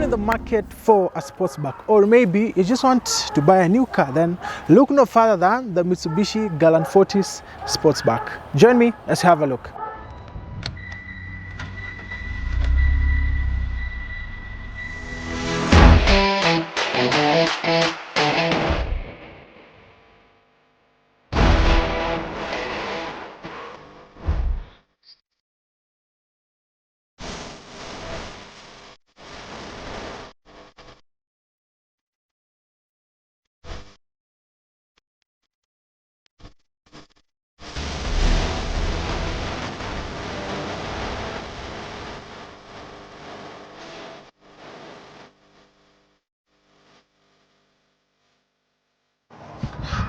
in the market for a sportsback, or maybe you just want to buy a new car, then look no further than the Mitsubishi Galant Fortis Sportback. Join me, let's have a look.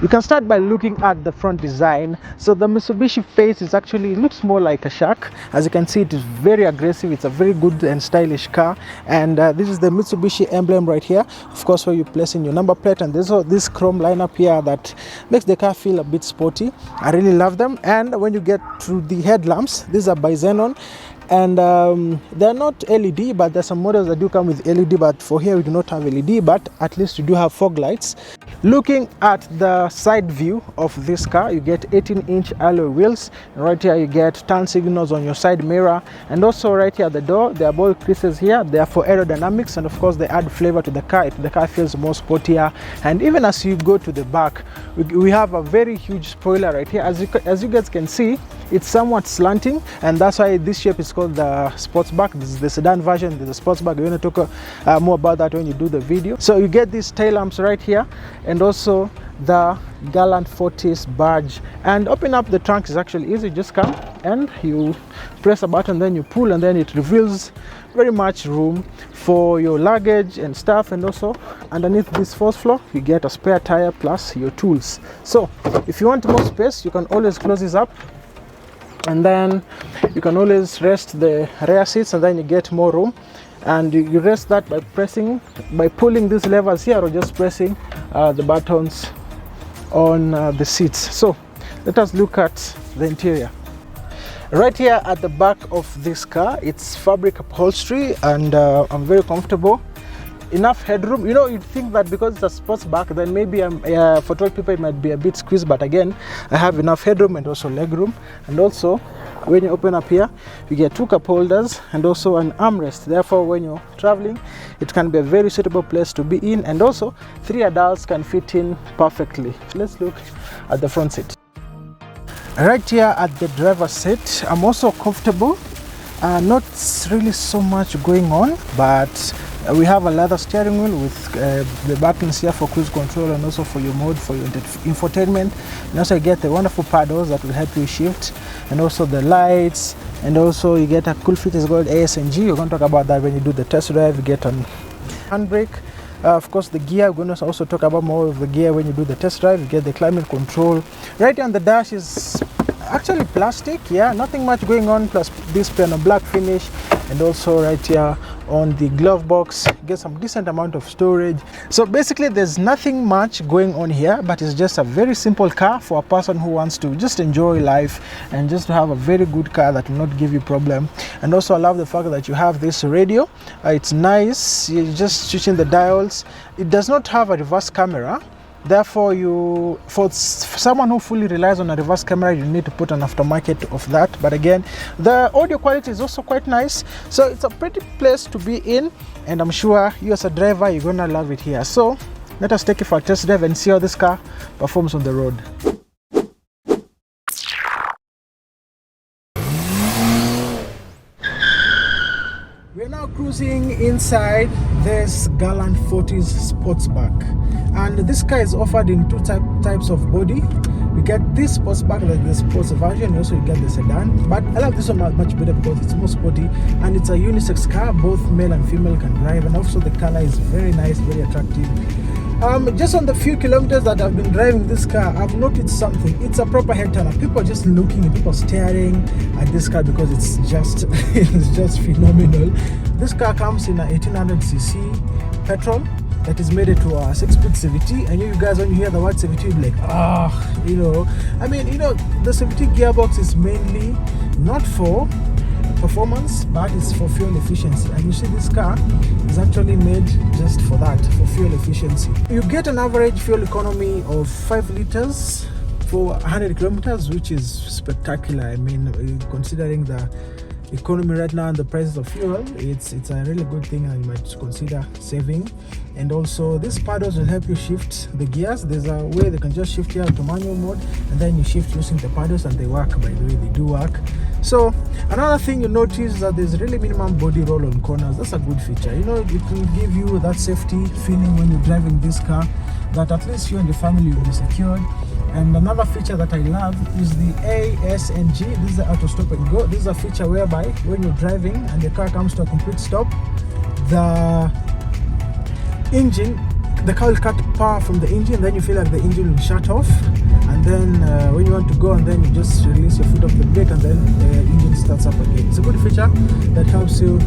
You can start by looking at the front design. So the Mitsubishi face is actually looks more like a shark. As you can see, it is very aggressive. It's a very good and stylish car, and this is the Mitsubishi emblem right here, of course, where you place in your number plate. And there's also this chrome lineup here that makes the car feel a bit sporty. I really love them. And when you get to the headlamps, these are by Xenon, and they're not LED, but there's some models that do come with LED, but for here we do not have LED, but at least we do have fog lights. Looking at the side view of this car, you get 18-inch alloy wheels, and right here you get turn signals on your side mirror, and also right here at the door there are ball creases here. They are for aerodynamics, and of course they add flavor to the car. The car feels more sportier. And even as you go to the back, we have a very huge spoiler right here. As you guys can see, it's somewhat slanting, and that's why this shape is called the Sportsback. This is the sedan version. There's a Sportsback. We're going to talk more about that when you do the video. So you get these tail lamps right here, and also the Galant Fortis badge. And open up the trunk is actually easy. Just come and you press a button, then you pull, and then it reveals very much room for your luggage and stuff. And also underneath this fourth floor you get a spare tire plus your tools. So if you want more space, you can always close this up, and then you can always rest the rear seats, and then you get more room. And you rest that by pulling these levers here, or just pressing the buttons on the seats. So let us look at the interior. Right here at the back of this car, it's fabric upholstery, and I'm very comfortable. Enough headroom. You know, you'd think that because it's a sportsback, then maybe for tall people it might be a bit squeezed, but again, I have enough headroom and also leg room. And also when you open up here, you get two cup holders and also an armrest. Therefore, when you're traveling, it can be a very suitable place to be in, and also 3 adults can fit in perfectly. Let's look at the front seat. Right here at the driver's seat, I'm also comfortable. Not really so much going on, but we have a leather steering wheel with the buttons here for cruise control, and also for your mode, for your infotainment. And also you get the wonderful paddles that will help you shift, and also the lights, and also you get a cool feature called ASNG. We're going to talk about that when you do the test drive. You get a handbrake. Of course, the gear, we're going to also talk about more of the gear when you do the test drive. You get the climate control. Right here on the dash is actually plastic, yeah, nothing much going on, plus this piano black finish. And also right here on the glove box, you get some decent amount of storage. So basically there's nothing much going on here, but it's just a very simple car for a person who wants to just enjoy life and just to have a very good car that will not give you problem. And also I love the fact that you have this radio. It's nice. You just switch in the dials. It does not have a reverse camera. Therefore, for someone who fully relies on a reverse camera, you need to put an aftermarket of that. But again, the audio quality is also quite nice. So it's a pretty place to be in, and I'm sure you as a driver, you're gonna love it here. So let us take it for a test drive and see how this car performs on the road. We're now cruising inside this Galant Fortis Sportsback, and this car is offered in two types of body. We get this Sportsback, like the sports version, also you get the sedan, but I like this one much better because it's more sporty, and it's a unisex car. Both male and female can drive, and also the color is very nice, very attractive. Just on the few kilometers that I've been driving this car, I've noticed something. It's a proper head turner. People are just looking and people are staring at this car because it's just it's just phenomenal. This car comes in a 1800cc petrol that is made into a 6-speed CVT. And you guys, when you hear the word CVT, you'll be like, you know, I mean, you know, the CVT gearbox is mainly not for performance, but it's for fuel efficiency. And you see this car is actually made just for that, for fuel efficiency. You get an average fuel economy of 5 liters for 100 kilometers, which is spectacular. I mean, considering the economy right now and the prices of fuel, it's a really good thing, and you might consider saving. And also these paddles will help you shift the gears. There's a way they can just shift here to manual mode, and then you shift using the paddles, and they work. By the way, they do work. So another thing you notice is that there's really minimum body roll on corners. That's a good feature. You know, it will give you that safety feeling when you're driving this car, that at least you and your family will be secured. And another feature that I love is the ASNG. This is the auto stop and go. This is a feature whereby when you're driving and the car comes to a complete stop, the car will cut power from the engine, then you feel like the engine will shut off, and then when you want to go, and then you just release your foot off the brake, and then the engine starts up again. It's a good feature that helps you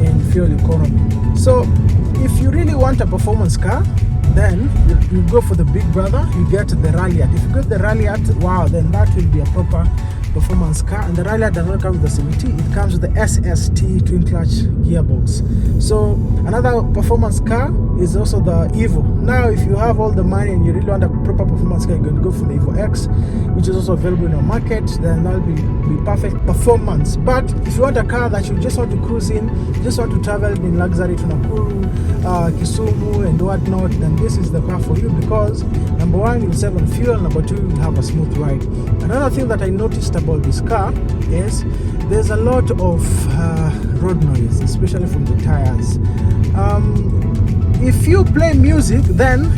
in fuel economy. So if you really want a performance car, then you go for the big brother. You get the Ralliart. If you get the Ralliart, wow, then that will be a proper performance car. And the Ralliart does not come with the CVT, it comes with the SST twin clutch gearbox. So another performance car is also the Evo. Now if you have all the money and you really want a proper performance car, you're going to go for the Evo X, which is also available in our market. Then that'll be perfect performance. But if you want a car that you just want to cruise in, just want to travel in luxury to Nakuru, Kisumu and whatnot, then this is the car for you, because number one, you'll save on fuel, number two, you'll have a smooth ride. Another thing that I noticed about this car is there's a lot of road noise, especially from the tires. If you play music, then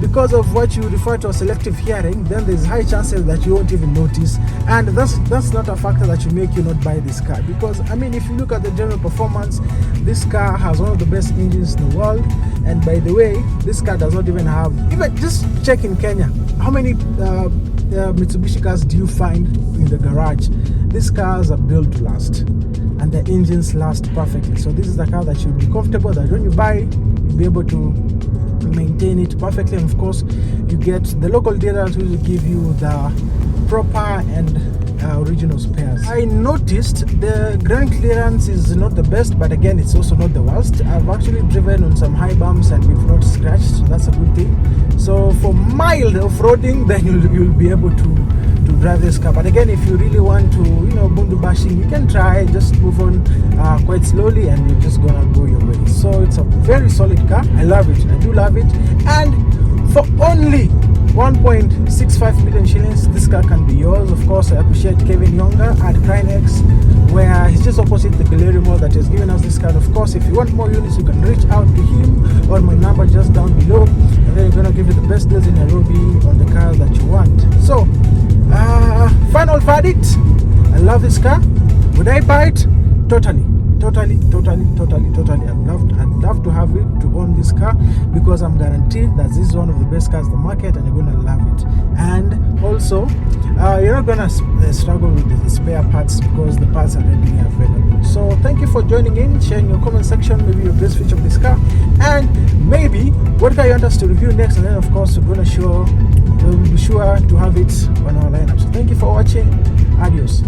because of what you refer to as selective hearing, then there's high chances that you won't even notice, and that's not a factor that should make you not buy this car. Because I mean, if you look at the general performance, this car has one of the best engines in the world. And by the way, this car does not even have, even just check in Kenya, how many Mitsubishi cars do you find in the garage? These cars are built to last, and the engines last perfectly. So this is the car that should be comfortable, that when you buy, you'll be able to maintain it perfectly. And of course, you get the local dealers who will give you the proper and original spares. I noticed the ground clearance is not the best, but again, it's also not the worst. I've actually driven on some high bumps and we've not scratched, so that's a good thing. So for mild off-roading, then you'll be able to drive this car. But again, if you really want to, bundu bashing, you can try, just move on quite slowly, and you're just gonna go your way. So it's a very solid car. I love it. I do love it. And for only 1.65 million shillings, this car can be yours. Of course, I appreciate Kevin Younger at Crinex, where he's just opposite the Gallery Mall, that has given us this car. Of course, if you want more units, you can reach out to him or my number just down below, and then we're gonna give you the best deals in Nairobi on the cars that you want. So final verdict, I love this car. Would I buy it? Totally. I'd love to have it, to own this car, because I'm guaranteed that this is one of the best cars in the market, and you're gonna love it. And also, you're not gonna struggle with the spare parts, because the parts are readily available. So thank you for joining in, sharing your comment section, maybe your best feature of this car, and maybe what car you want us to review next. And then of course we'll be sure to have it on our lineup. So thank you for watching. Adios.